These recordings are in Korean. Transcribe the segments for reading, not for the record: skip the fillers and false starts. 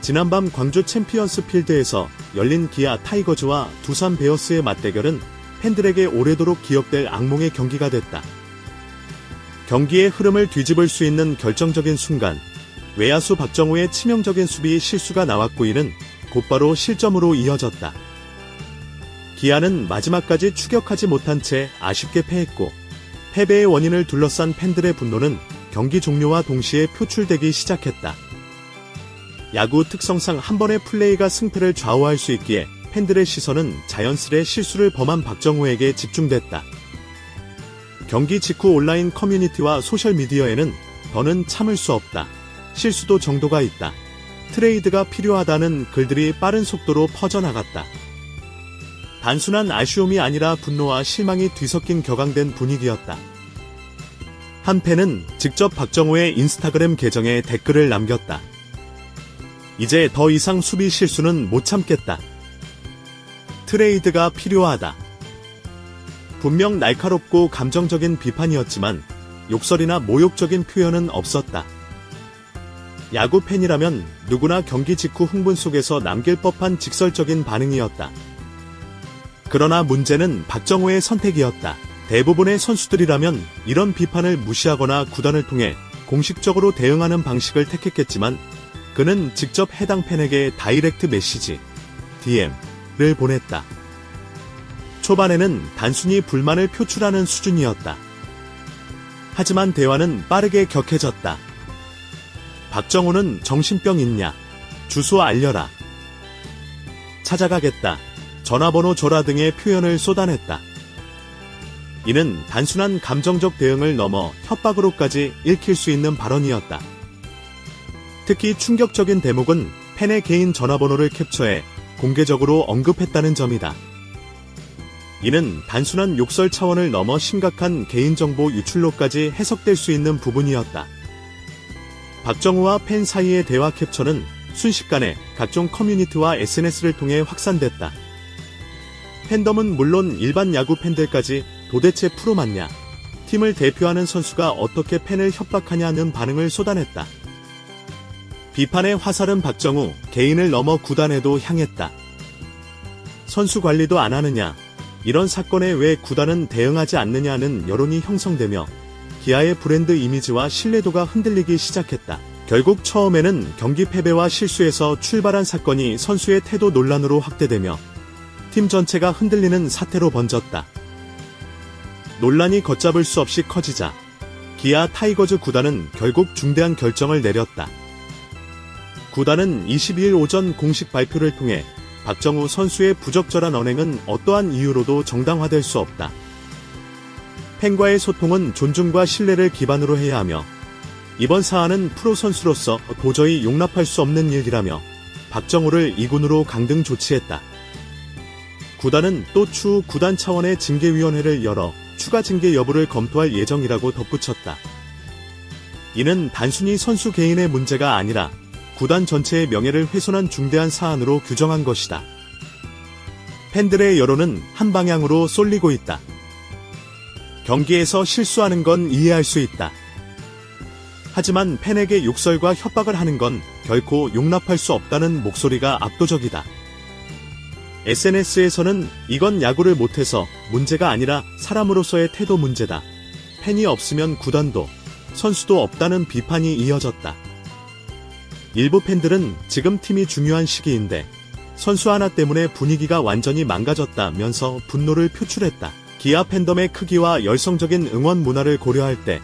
지난밤 광주 챔피언스 필드에서 열린 기아 타이거즈와 두산 베어스의 맞대결은 팬들에게 오래도록 기억될 악몽의 경기가 됐다. 경기의 흐름을 뒤집을 수 있는 결정적인 순간, 외야수 박정우의 치명적인 수비 실수가 나왔고 이는 곧바로 실점으로 이어졌다. 기아는 마지막까지 추격하지 못한 채 아쉽게 패했고, 패배의 원인을 둘러싼 팬들의 분노는 경기 종료와 동시에 표출되기 시작했다. 야구 특성상 한 번의 플레이가 승패를 좌우할 수 있기에 팬들의 시선은 자연스레 실수를 범한 박정우에게 집중됐다. 경기 직후 온라인 커뮤니티와 소셜미디어에는 더는 참을 수 없다. 실수도 정도가 있다. 트레이드가 필요하다는 글들이 빠른 속도로 퍼져나갔다. 단순한 아쉬움이 아니라 분노와 실망이 뒤섞인 격앙된 분위기였다. 한 팬은 직접 박정우의 인스타그램 계정에 댓글을 남겼다. 이제 더 이상 수비 실수는 못 참겠다. 트레이드가 필요하다. 분명 날카롭고 감정적인 비판이었지만 욕설이나 모욕적인 표현은 없었다. 야구 팬이라면 누구나 경기 직후 흥분 속에서 남길 법한 직설적인 반응이었다. 그러나 문제는 박정우의 선택이었다. 대부분의 선수들이라면 이런 비판을 무시하거나 구단을 통해 공식적으로 대응하는 방식을 택했겠지만 그는 직접 해당 팬에게 다이렉트 메시지, DM을 보냈다. 초반에는 단순히 불만을 표출하는 수준이었다. 하지만 대화는 빠르게 격해졌다. 박정우는 정신병 있냐? 주소 알려라. 찾아가겠다. 전화번호 줘라 등의 표현을 쏟아냈다. 이는 단순한 감정적 대응을 넘어 협박으로까지 읽힐 수 있는 발언이었다. 특히 충격적인 대목은 팬의 개인 전화번호를 캡처해 공개적으로 언급했다는 점이다. 이는 단순한 욕설 차원을 넘어 심각한 개인정보 유출로까지 해석될 수 있는 부분이었다. 박정우와 팬 사이의 대화 캡처는 순식간에 각종 커뮤니티와 SNS를 통해 확산됐다. 팬덤은 물론 일반 야구 팬들까지 도대체 프로 맞냐? 팀을 대표하는 선수가 어떻게 팬을 협박하냐는 반응을 쏟아냈다. 비판의 화살은 박정우 개인을 넘어 구단에도 향했다. 선수 관리도 안 하느냐? 이런 사건에 왜 구단은 대응하지 않느냐는 여론이 형성되며 기아의 브랜드 이미지와 신뢰도가 흔들리기 시작했다. 결국 처음에는 경기 패배와 실수에서 출발한 사건이 선수의 태도 논란으로 확대되며 팀 전체가 흔들리는 사태로 번졌다. 논란이 걷잡을 수 없이 커지자 기아 타이거즈 구단은 결국 중대한 결정을 내렸다. 구단은 22일 오전 공식 발표를 통해 박정우 선수의 부적절한 언행은 어떠한 이유로도 정당화될 수 없다. 팬과의 소통은 존중과 신뢰를 기반으로 해야 하며 이번 사안은 프로 선수로서 도저히 용납할 수 없는 일이라며 박정우를 2군으로 강등 조치했다. 구단은 또 추후 구단 차원의 징계위원회를 열어 추가 징계 여부를 검토할 예정이라고 덧붙였다. 이는 단순히 선수 개인의 문제가 아니라 구단 전체의 명예를 훼손한 중대한 사안으로 규정한 것이다. 팬들의 여론은 한 방향으로 쏠리고 있다. 경기에서 실수하는 건 이해할 수 있다. 하지만 팬에게 욕설과 협박을 하는 건 결코 용납할 수 없다는 목소리가 압도적이다. SNS에서는 이건 야구를 못해서 문제가 아니라 사람으로서의 태도 문제다. 팬이 없으면 구단도, 선수도 없다는 비판이 이어졌다. 일부 팬들은 지금 팀이 중요한 시기인데 선수 하나 때문에 분위기가 완전히 망가졌다면서 분노를 표출했다. 기아 팬덤의 크기와 열성적인 응원 문화를 고려할 때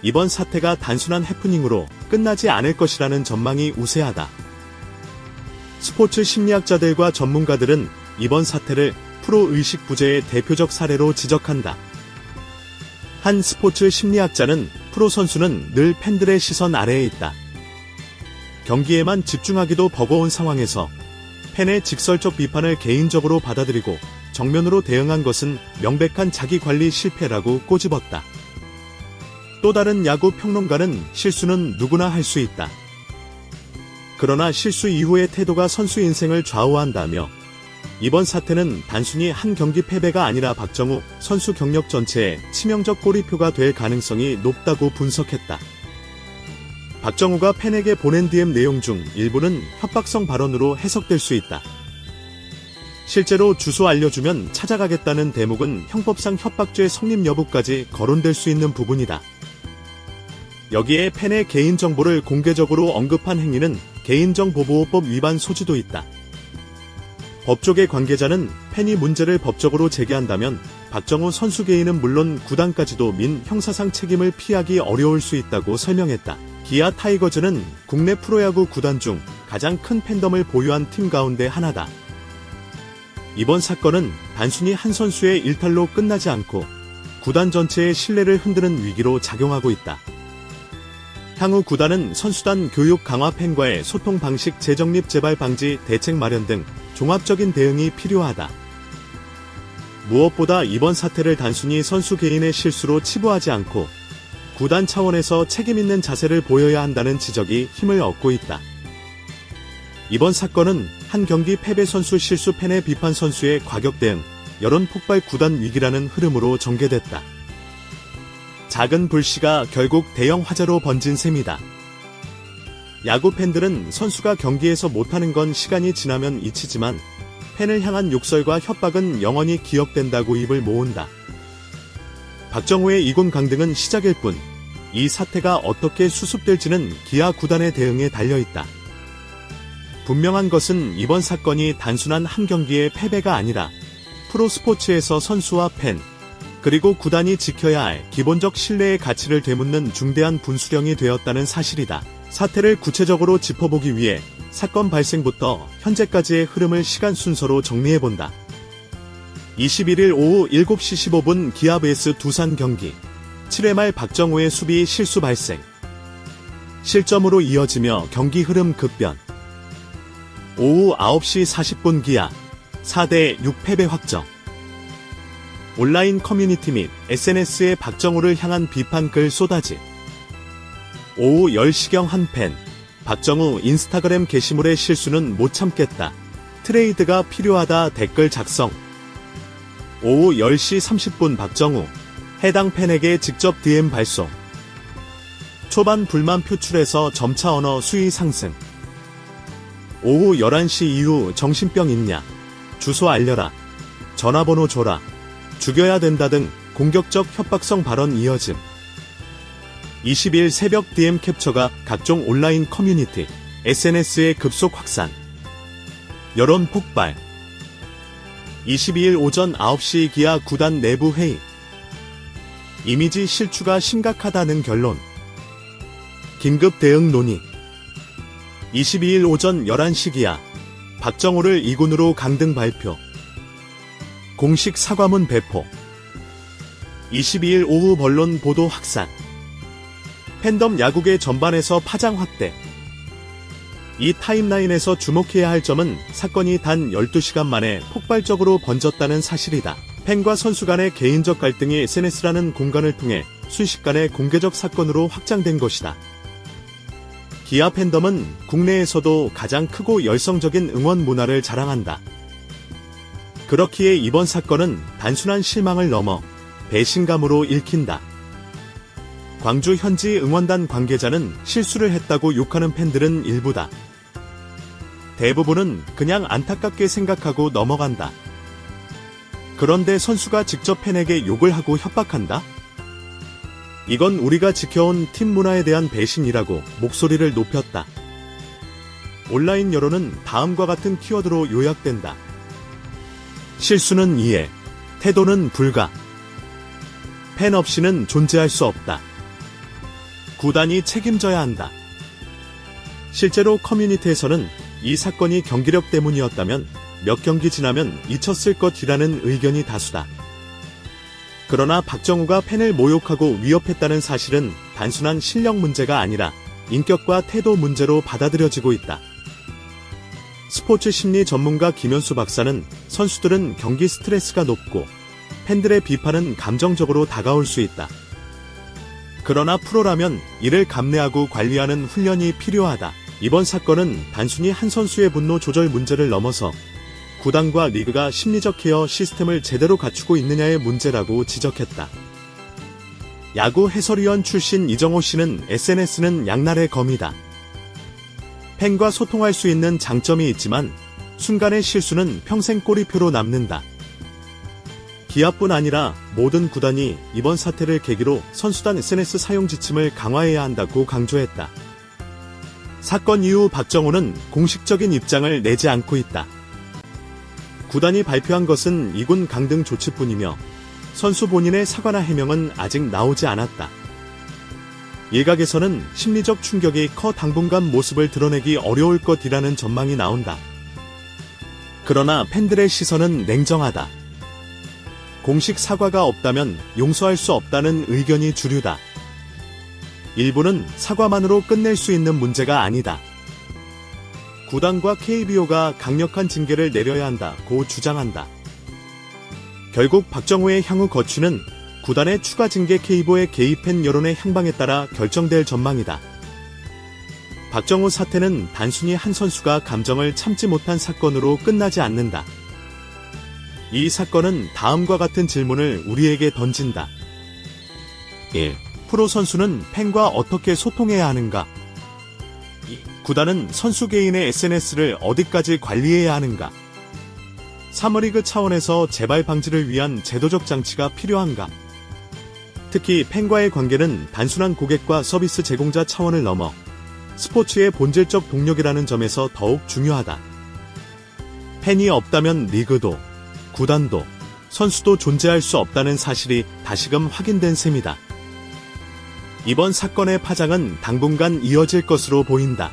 이번 사태가 단순한 해프닝으로 끝나지 않을 것이라는 전망이 우세하다. 스포츠 심리학자들과 전문가들은 이번 사태를 프로 의식 부재의 대표적 사례로 지적한다. 한 스포츠 심리학자는 프로 선수는 늘 팬들의 시선 아래에 있다. 경기에만 집중하기도 버거운 상황에서 팬의 직설적 비판을 개인적으로 받아들이고 정면으로 대응한 것은 명백한 자기관리 실패라고 꼬집었다. 또 다른 야구 평론가는 실수는 누구나 할 수 있다. 그러나 실수 이후의 태도가 선수 인생을 좌우한다며 이번 사태는 단순히 한 경기 패배가 아니라 박정우 선수 경력 전체에 치명적 꼬리표가 될 가능성이 높다고 분석했다. 박정우가 팬에게 보낸 DM 내용 중 일부는 협박성 발언으로 해석될 수 있다. 실제로 주소 알려주면 찾아가겠다는 대목은 형법상 협박죄 성립 여부까지 거론될 수 있는 부분이다. 여기에 팬의 개인정보를 공개적으로 언급한 행위는 개인정보보호법 위반 소지도 있다. 법조계 관계자는 팬이 문제를 법적으로 제기한다면 박정우 선수 개인은 물론 구단까지도 민 형사상 책임을 피하기 어려울 수 있다고 설명했다. 기아 타이거즈는 국내 프로야구 구단 중 가장 큰 팬덤을 보유한 팀 가운데 하나다. 이번 사건은 단순히 한 선수의 일탈로 끝나지 않고 구단 전체의 신뢰를 흔드는 위기로 작용하고 있다. 향후 구단은 선수단 교육 강화, 팬과의 소통 방식 재정립, 재발 방지 대책 마련 등 종합적인 대응이 필요하다. 무엇보다 이번 사태를 단순히 선수 개인의 실수로 치부하지 않고 구단 차원에서 책임있는 자세를 보여야 한다는 지적이 힘을 얻고 있다. 이번 사건은 한 경기 패배 선수 실수, 팬의 비판, 선수의 과격 대응, 여론 폭발, 구단 위기라는 흐름으로 전개됐다. 작은 불씨가 결국 대형 화재로 번진 셈이다. 야구 팬들은 선수가 경기에서 못하는 건 시간이 지나면 잊히지만 팬을 향한 욕설과 협박은 영원히 기억된다고 입을 모은다. 박정우의 이군 강등은 시작일 뿐, 이 사태가 어떻게 수습될지는 기아 구단의 대응에 달려있다. 분명한 것은 이번 사건이 단순한 한 경기의 패배가 아니라 프로스포츠에서 선수와 팬, 그리고 구단이 지켜야 할 기본적 신뢰의 가치를 되묻는 중대한 분수령이 되었다는 사실이다. 사태를 구체적으로 짚어보기 위해 사건 발생부터 현재까지의 흐름을 시간 순서로 정리해본다. 21일 오후 7시 15분 기아 vs 두산 경기. 7회 말 박정우의 수비 실수 발생. 실점으로 이어지며 경기 흐름 급변. 오후 9시 40분 기아 4대6 패배 확정. 온라인 커뮤니티 및 SNS에 박정우를 향한 비판 글 쏟아짐. 오후 10시경 한 팬, 박정우 인스타그램 게시물의 실수는 못 참겠다. 트레이드가 필요하다 댓글 작성. 오후 10시 30분 박정우, 해당 팬에게 직접 DM 발송. 초반 불만 표출해서 점차 언어 수위 상승. 오후 11시 이후 정신병 있냐? 주소 알려라. 전화번호 줘라. 죽여야 된다 등 공격적 협박성 발언 이어짐. 20일 새벽 DM 캡처가 각종 온라인 커뮤니티, SNS에 급속 확산. 여론 폭발. 22일 오전 9시 기아 구단 내부 회의. 이미지 실추가 심각하다는 결론. 긴급 대응 논의. 22일 오전 11시 기아 박정우를 2군으로 강등 발표. 공식 사과문 배포. 22일 오후 언론 보도 확산. 팬덤 야구계 전반에서 파장 확대. 이 타임라인에서 주목해야 할 점은 사건이 단 12시간 만에 폭발적으로 번졌다는 사실이다. 팬과 선수 간의 개인적 갈등이 SNS라는 공간을 통해 순식간에 공개적 사건으로 확장된 것이다. 기아 팬덤은 국내에서도 가장 크고 열성적인 응원 문화를 자랑한다. 그렇기에 이번 사건은 단순한 실망을 넘어 배신감으로 읽힌다. 광주 현지 응원단 관계자는 실수를 했다고 욕하는 팬들은 일부다. 대부분은 그냥 안타깝게 생각하고 넘어간다. 그런데 선수가 직접 팬에게 욕을 하고 협박한다? 이건 우리가 지켜온 팀 문화에 대한 배신이라고 목소리를 높였다. 온라인 여론은 다음과 같은 키워드로 요약된다. 실수는 이해, 태도는 불가. 팬 없이는 존재할 수 없다. 구단이 책임져야 한다. 실제로 커뮤니티에서는 이 사건이 경기력 때문이었다면 몇 경기 지나면 잊혔을 것이라는 의견이 다수다. 그러나 박정우가 팬을 모욕하고 위협했다는 사실은 단순한 실력 문제가 아니라 인격과 태도 문제로 받아들여지고 있다. 스포츠 심리 전문가 김현수 박사는 선수들은 경기 스트레스가 높고 팬들의 비판은 감정적으로 다가올 수 있다. 그러나 프로라면 이를 감내하고 관리하는 훈련이 필요하다. 이번 사건은 단순히 한 선수의 분노 조절 문제를 넘어서 구단과 리그가 심리적 케어 시스템을 제대로 갖추고 있느냐의 문제라고 지적했다. 야구 해설위원 출신 이정호 씨는 SNS는 양날의 검이다. 팬과 소통할 수 있는 장점이 있지만 순간의 실수는 평생 꼬리표로 남는다. 기아뿐 아니라 모든 구단이 이번 사태를 계기로 선수단 SNS 사용 지침을 강화해야 한다고 강조했다. 사건 이후 박정호는 공식적인 입장을 내지 않고 있다. 구단이 발표한 것은 2군 강등 조치뿐이며 선수 본인의 사과나 해명은 아직 나오지 않았다. 일각에서는 심리적 충격이 커 당분간 모습을 드러내기 어려울 것이라는 전망이 나온다. 그러나 팬들의 시선은 냉정하다. 공식 사과가 없다면 용서할 수 없다는 의견이 주류다. 일부는 사과만으로 끝낼 수 있는 문제가 아니다. 구단과 KBO가 강력한 징계를 내려야 한다고 주장한다. 결국 박정호의 향후 거취는 구단의 추가 징계 KBO의 개입한 여론의 향방에 따라 결정될 전망이다. 박정호 사태는 단순히 한 선수가 감정을 참지 못한 사건으로 끝나지 않는다. 이 사건은 다음과 같은 질문을 우리에게 던진다. 1. 프로 선수는 팬과 어떻게 소통해야 하는가? 2. 구단은 선수 개인의 SNS를 어디까지 관리해야 하는가? 3월 리그 차원에서 재발 방지를 위한 제도적 장치가 필요한가? 특히 팬과의 관계는 단순한 고객과 서비스 제공자 차원을 넘어 스포츠의 본질적 동력이라는 점에서 더욱 중요하다. 팬이 없다면 리그도 구단도 선수도 존재할 수 없다는 사실이 다시금 확인된 셈이다. 이번 사건의 파장은 당분간 이어질 것으로 보인다.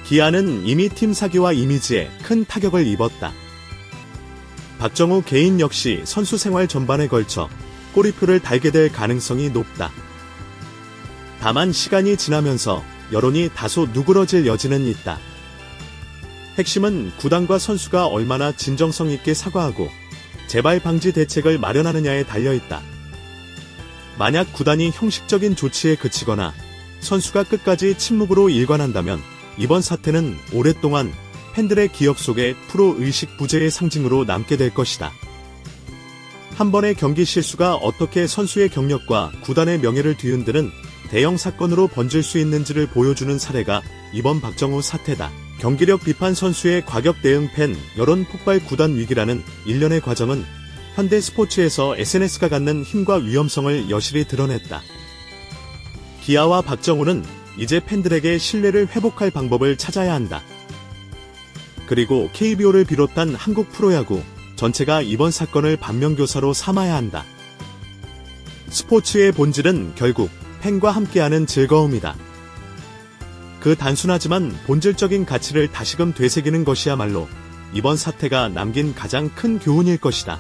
기아는 이미 팀 사기와 이미지에 큰 타격을 입었다. 박정호 개인 역시 선수 생활 전반에 걸쳐 꼬리표를 달게 될 가능성이 높다. 다만 시간이 지나면서 여론이 다소 누그러질 여지는 있다. 핵심은 구단과 선수가 얼마나 진정성 있게 사과하고 재발 방지 대책을 마련하느냐에 달려있다. 만약 구단이 형식적인 조치에 그치거나 선수가 끝까지 침묵으로 일관한다면 이번 사태는 오랫동안 팬들의 기억 속에 프로 의식 부재의 상징으로 남게 될 것이다. 한 번의 경기 실수가 어떻게 선수의 경력과 구단의 명예를 뒤흔드는 대형 사건으로 번질 수 있는지를 보여주는 사례가 이번 박정호 사태다. 경기력 비판 선수의 과격 대응 팬 여론 폭발 구단 위기라는 일련의 과정은 현대 스포츠에서 SNS가 갖는 힘과 위험성을 여실히 드러냈다. 기아와 박정호는 이제 팬들에게 신뢰를 회복할 방법을 찾아야 한다. 그리고 KBO를 비롯한 한국 프로야구 전체가 이번 사건을 반면교사로 삼아야 한다. 스포츠의 본질은 결국 팬과 함께하는 즐거움이다. 그 단순하지만 본질적인 가치를 다시금 되새기는 것이야말로 이번 사태가 남긴 가장 큰 교훈일 것이다.